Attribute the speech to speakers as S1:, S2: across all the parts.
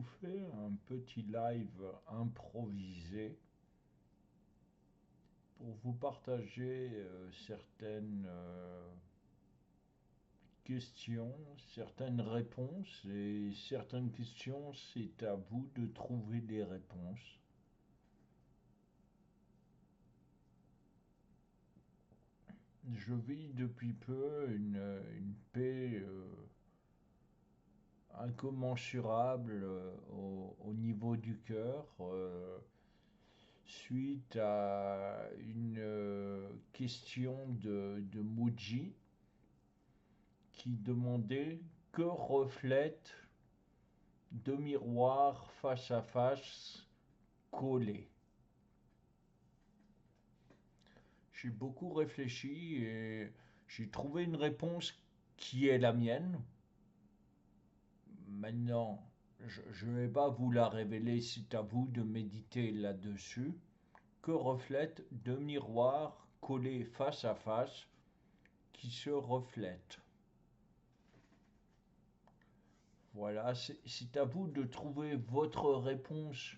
S1: vous fais un petit live improvisé pour vous partager certaines questions, certaines réponses et certaines questions, c'est à vous de trouver des réponses. Je vis depuis peu une paix incommensurable au niveau du cœur. Suite à une question de Muji qui demandait que reflètent deux miroirs face à face collés. J'ai beaucoup réfléchi et j'ai trouvé une réponse qui est la mienne. Maintenant, je ne vais pas vous la révéler, c'est à vous de méditer là-dessus. Que reflètent deux miroirs collés face à face qui se reflètent? Voilà, c'est à vous de trouver votre réponse.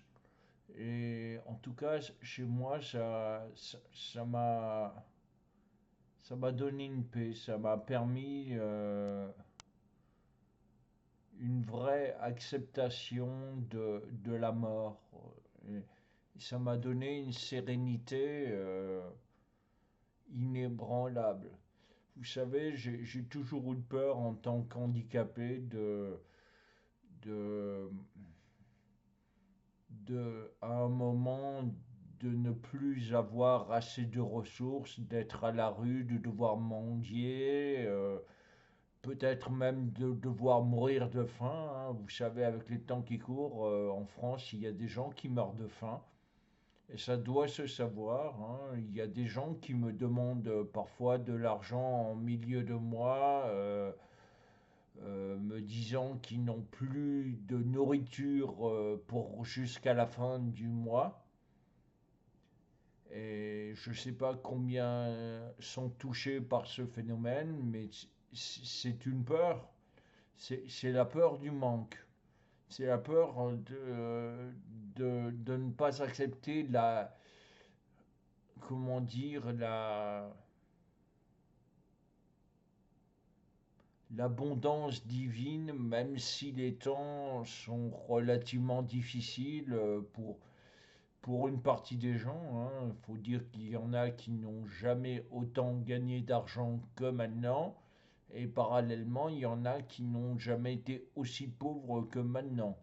S1: Et en tout cas, chez moi, ça m'a donné une paix, ça m'a permis une vraie acceptation de la mort. Et ça m'a donné une sérénité inébranlable. Vous savez, j'ai toujours eu peur en tant qu'handicapé de, à un moment de ne plus avoir assez de ressources, d'être à la rue, de devoir mendier, peut-être même de devoir mourir de faim, hein. Vous savez, avec les temps qui courent, en France, il y a des gens qui meurent de faim. Et ça doit se savoir, hein. Il y a des gens qui me demandent parfois de l'argent en milieu de mois, me disant qu'ils n'ont plus de nourriture pour jusqu'à la fin du mois. Et je ne sais pas combien sont touchés par ce phénomène, mais c'est une peur. C'est la peur du manque. C'est la peur de ne pas accepter comment dire, l'abondance divine, même si les temps sont relativement difficiles pour une partie des gens, hein. Il faut dire qu'il y en a qui n'ont jamais autant gagné d'argent que maintenant, et parallèlement, il y en a qui n'ont jamais été aussi pauvres que maintenant.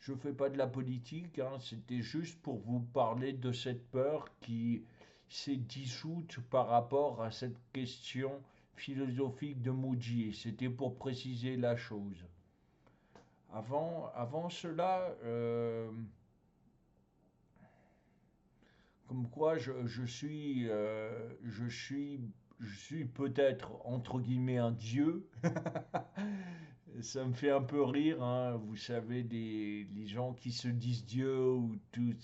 S1: Je ne fais pas de la politique, hein, c'était juste pour vous parler de cette peur qui s'est dissoute par rapport à cette question philosophique de Muji. C'était pour préciser la chose. Avant cela, comme quoi je suis peut-être entre guillemets un dieu. Ça me fait un peu rire, hein, vous savez, les gens qui se disent Dieu ou tout.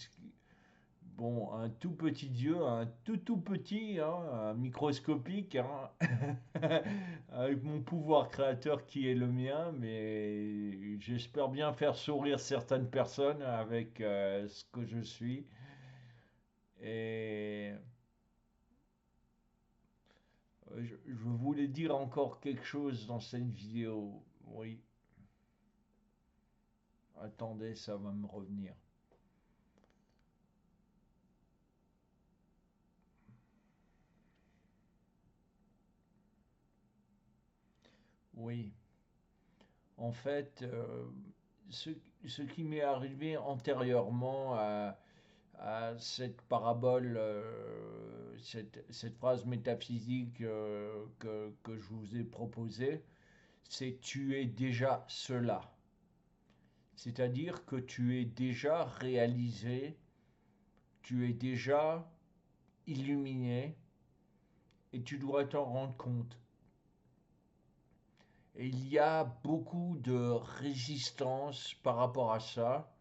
S1: Bon, un tout petit Dieu, un tout petit, hein, un microscopique, hein, avec mon pouvoir créateur qui est le mien, mais j'espère bien faire sourire certaines personnes avec ce que je suis. Et je voulais dire encore quelque chose dans cette vidéo. Oui, attendez, ça va me revenir. Oui, en fait, ce, ce qui m'est arrivé antérieurement à cette parabole, cette phrase métaphysique que je vous ai proposée, c'est tu es déjà cela. C'est-à-dire que tu es déjà réalisé, tu es déjà illuminé et tu dois t'en rendre compte. Et il y a beaucoup de résistance par rapport à ça.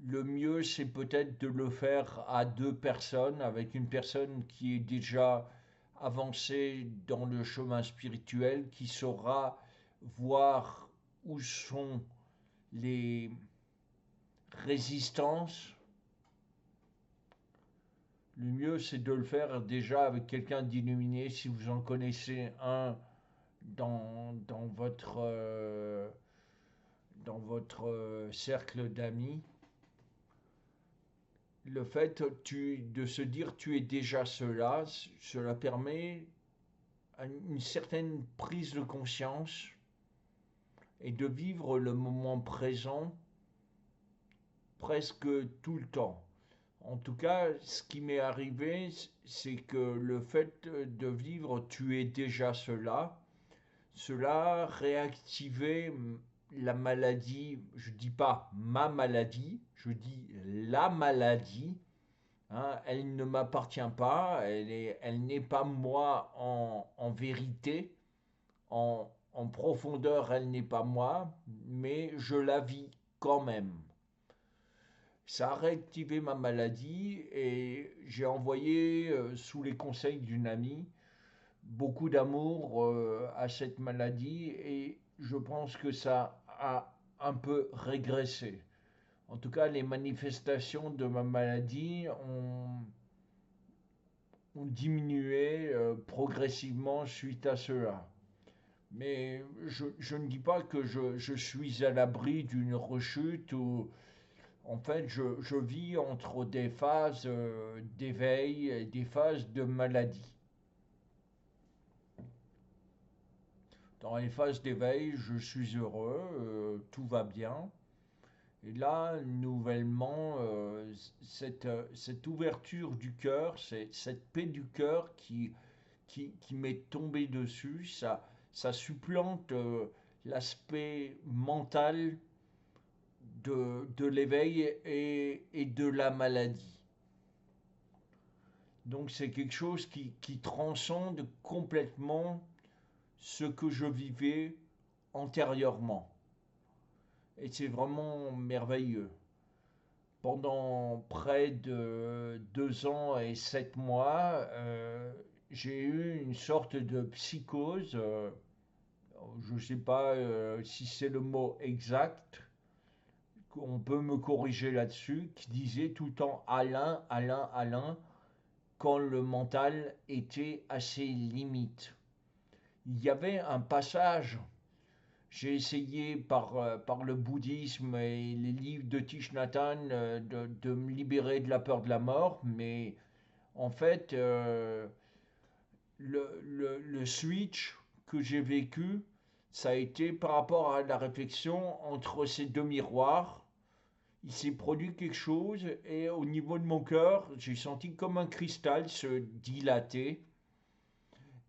S1: Le mieux, c'est peut-être de le faire à deux personnes, avec une personne qui est déjà avancée dans le chemin spirituel, qui saura voir où sont les résistances, le mieux c'est de le faire déjà avec quelqu'un d'illuminé, si vous en connaissez un dans votre cercle d'amis. Le fait de se dire tu es déjà cela, cela permet une certaine prise de conscience et de vivre le moment présent presque tout le temps. En tout cas, ce qui m'est arrivé, c'est que le fait de vivre tu es déjà cela, cela réactivait la maladie, je ne dis pas ma maladie, je dis la maladie. Hein, elle ne m'appartient pas, elle n'est pas moi en vérité, en profondeur, elle n'est pas moi, mais je la vis quand même. Ça a réactivé ma maladie et j'ai envoyé, sous les conseils d'une amie, beaucoup d'amour à cette maladie et je pense que ça a un peu régressé. En tout cas, les manifestations de ma maladie ont diminué progressivement suite à cela. Mais je ne dis pas que je suis à l'abri d'une rechute ou en fait je vis entre des phases d'éveil et des phases de maladie. Dans les phases d'éveil, je suis heureux, tout va bien. Et là, nouvellement, cette ouverture du cœur, cette paix du cœur qui m'est tombée dessus, ça supplante l'aspect mental de l'éveil et de la maladie. Donc c'est quelque chose qui transcende complètement ce que je vivais antérieurement. Et c'est vraiment merveilleux. Pendant près de 2 ans et 7 mois, j'ai eu une sorte de psychose. Je ne sais pas si c'est le mot exact. On peut me corriger là-dessus. Qui disait tout le temps Alain, Alain, Alain, quand le mental était à ses limites. Il y avait un passage. J'ai essayé par le bouddhisme et les livres de Thich Nhat Hanh de me libérer de la peur de la mort, mais en fait, le switch que j'ai vécu, ça a été par rapport à la réflexion entre ces deux miroirs. Il s'est produit quelque chose et au niveau de mon cœur, j'ai senti comme un cristal se dilater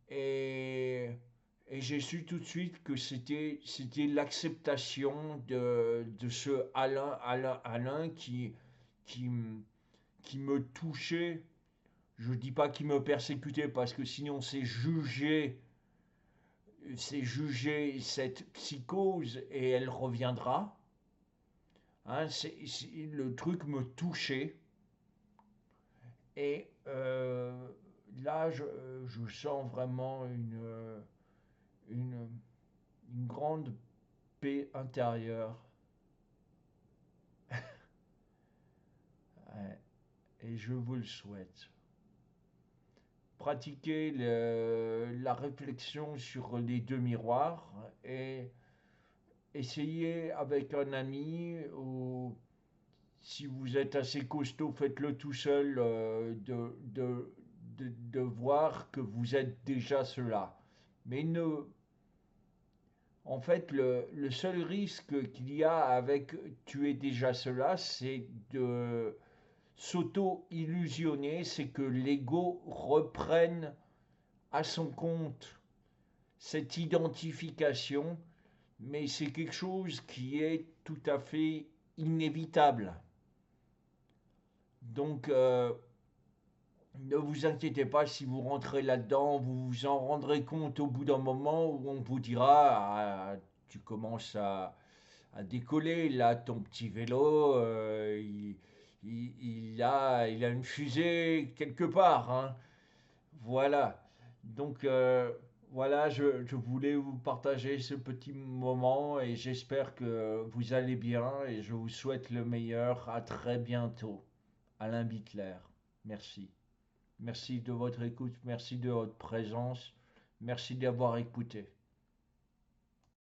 S1: et et j'ai su tout de suite que c'était l'acceptation de ce Alain, Alain, Alain qui, qui me touchait. Je ne dis pas qu'il me persécutait parce que sinon c'est juger cette psychose et elle reviendra. Hein, le truc me touchait et là je sens vraiment une, une grande paix intérieure. Ouais, et je vous le souhaite. Pratiquez la réflexion sur les deux miroirs et essayez avec un ami ou si vous êtes assez costaud, faites-le tout seul de voir que vous êtes déjà cela. Mais en fait, le seul risque qu'il y a avec tu es déjà cela, c'est de s'auto-illusionner, c'est que l'ego reprenne à son compte cette identification, mais c'est quelque chose qui est tout à fait inévitable. Donc, ne vous inquiétez pas si vous rentrez là-dedans, vous vous en rendrez compte au bout d'un moment où on vous dira ah, tu commences à décoller, là, ton petit vélo, il a une fusée quelque part. Hein. Voilà. Donc, Voilà, je voulais vous partager ce petit moment et j'espère que vous allez bien et je vous souhaite le meilleur. À très bientôt. Alain Bittler. Merci. Merci de votre écoute, merci de votre présence, merci d'avoir écouté.